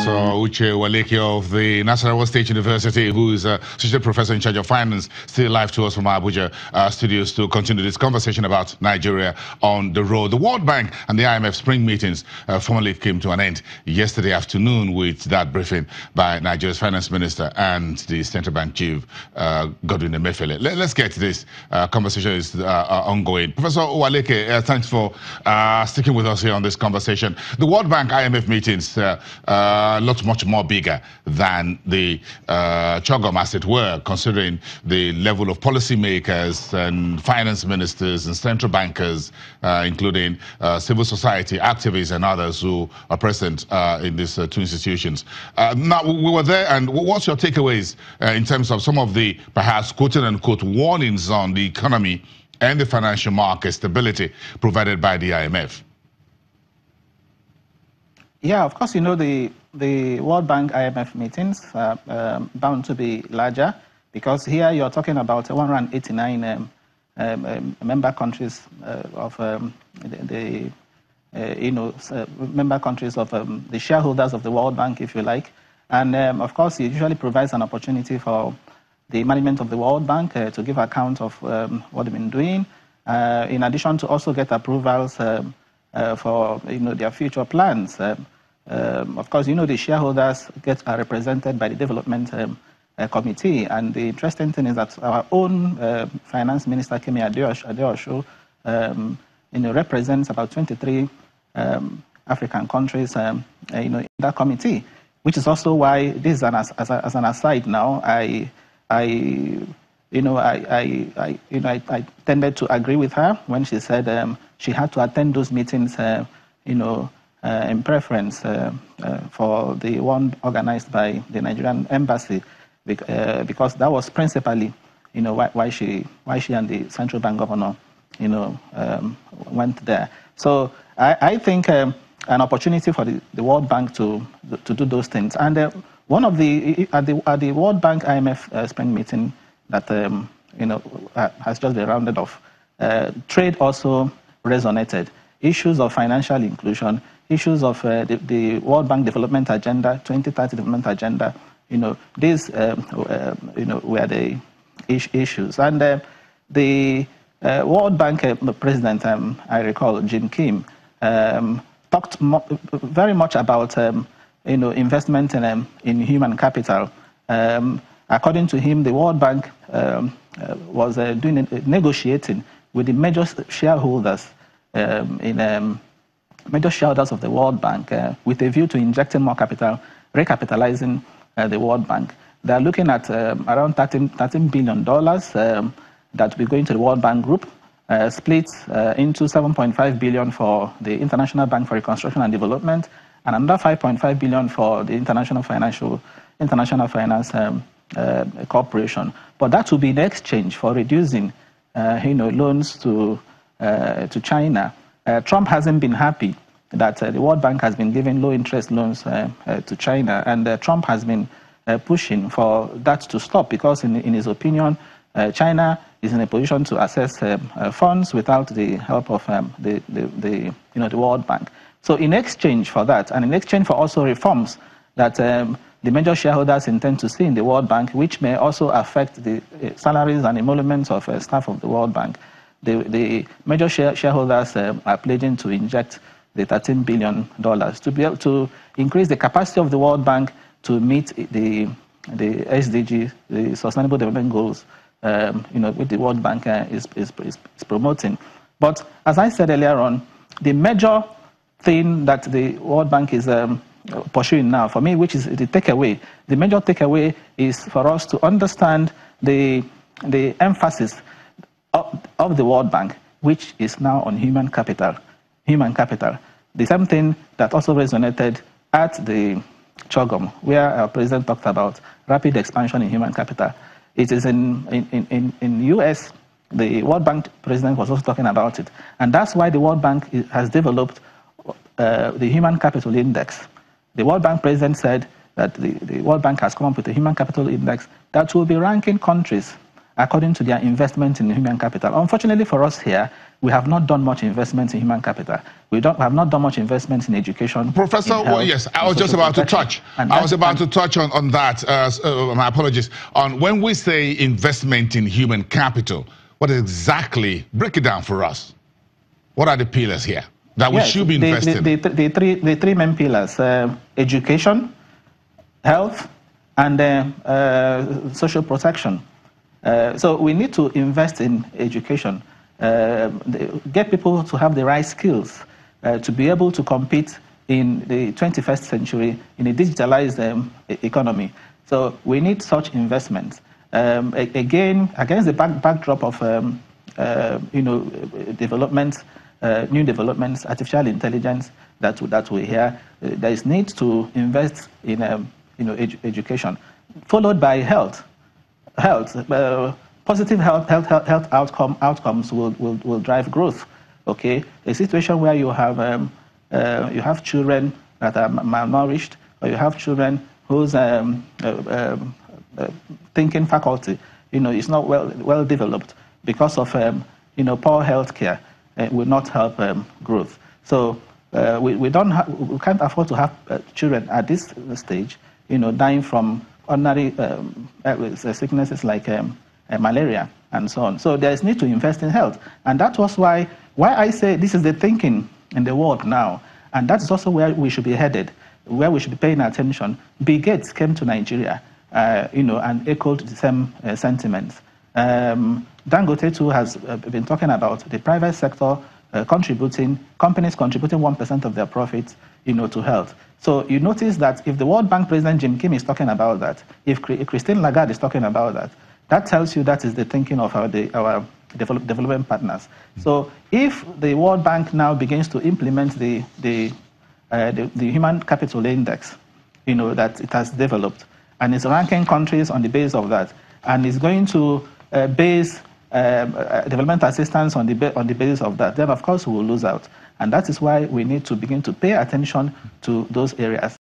Professor Uwaleke of the National State University, who is associate professor in charge of finance, still live to us from our Abuja studios to continue this conversation about Nigeria on the road. The World Bank and the IMF spring meetings formally came to an end yesterday afternoon with that briefing by Nigeria's finance minister and the central bank chief, Godwin Emefiele. Let's get to this. Conversation is ongoing. Professor Uwaleke, thanks for sticking with us here on this conversation. The World Bank IMF meetings much more bigger than the CHOGM, as it were, considering the level of policymakers and finance ministers and central bankers, including civil society activists and others who are present in these two institutions. Now, we were there, and what's your takeaways in terms of some of the perhaps quote-unquote warnings on the economy and the financial market stability provided by the IMF? Yeah, of course, you know, the World Bank IMF meetings are bound to be larger, because here you're talking about 189 member countries of member countries of the shareholders of the World Bank, if you like. And of course, it usually provides an opportunity for the management of the World Bank to give account of what they've been doing, in addition to also get approvals for their future plans. Of course, the shareholders are represented by the development committee, and the interesting thing is that our own finance minister, Kemi Adeosu, represents about 23 African countries, in that committee, which is also why this is as an aside now. I tended to agree with her when she said she had to attend those meetings, in preference for the one organized by the Nigerian embassy, because that was principally, why she and the central bank governor, went there. So I think an opportunity for the World Bank to do those things. And one of at the World Bank IMF spring meeting that has just been rounded off, trade also resonated. Issues of financial inclusion, issues of the World Bank Development Agenda, 2030 Development Agenda, these were the issues. And the World Bank president, I recall, Jim Kim, talked very much about investment in human capital. According to him, the World Bank was negotiating with the major shareholders major shareholders of the World Bank with a view to injecting more capital, recapitalizing the World Bank. They are looking at around $13 billion that will be going to the World Bank Group, split into $7.5 billion for the International Bank for Reconstruction and Development, and another $5.5 billion for the International Finance Corporation. But that will be in exchange for reducing loans to China. Trump hasn't been happy that the World Bank has been giving low-interest loans to China, and Trump has been pushing for that to stop, because in his opinion, China is in a position to access funds without the help of the World Bank. So in exchange for that, and in exchange for also reforms that the major shareholders intend to see in the World Bank, which may also affect the salaries and emoluments of staff of the World Bank, the major shareholders are pledging to inject the $13 billion to be able to increase the capacity of the World Bank to meet the SDG, the Sustainable Development Goals, which the World Bank is promoting. But as I said earlier on, the major thing that the World Bank is pursuing now, for me, which is the takeaway, the major takeaway is for us to understand the emphasis of the World Bank, which is now on human capital. Human capital. The same thing that also resonated at the CHOGM, where our president talked about rapid expansion in human capital. It is in US, the World Bank president was also talking about it. And that's why the World Bank has developed the Human Capital Index. The World Bank president said that the World Bank has come up with a Human Capital Index that will be ranking countries according to their investment in human capital. Unfortunately for us here, we have not done much investment in human capital. We have not done much investment in education. Professor, in health, yes, I was just about to touch. I was about to touch on that. My apologies. On when we say investment in human capital, what exactly? Break it down for us. What are the pillars here that we should be investing? The three main pillars: education, health, and social protection. So we need to invest in education, get people to have the right skills to be able to compete in the 21st century in a digitalized economy. So we need such investments. Again, against the backdrop of developments, new developments, artificial intelligence that we hear, there is need to invest in education, followed by health. Positive health outcomes will drive growth. Okay, a situation where you have children that are malnourished, or you have children whose thinking faculty, is not well developed because of poor health care, will not help growth. So we can't afford to have children at this stage, dying from ordinary sicknesses like malaria and so on. So there is need to invest in health, and that was why I say this is the thinking in the world now, and that's also where we should be headed, where we should be paying attention. Bill Gates came to Nigeria, and echoed the same sentiments. Dangote too has been talking about the private sector companies contributing 1% of their profits, to health. So you notice that if the World Bank President Jim Kim is talking about that, if Christine Lagarde is talking about that, that tells you that is the thinking of our development partners. So if the World Bank now begins to implement the human capital index, that it has developed, and is ranking countries on the basis of that, and is going to base development assistance on the basis of that, then of course we will lose out. And that is why we need to begin to pay attention to those areas.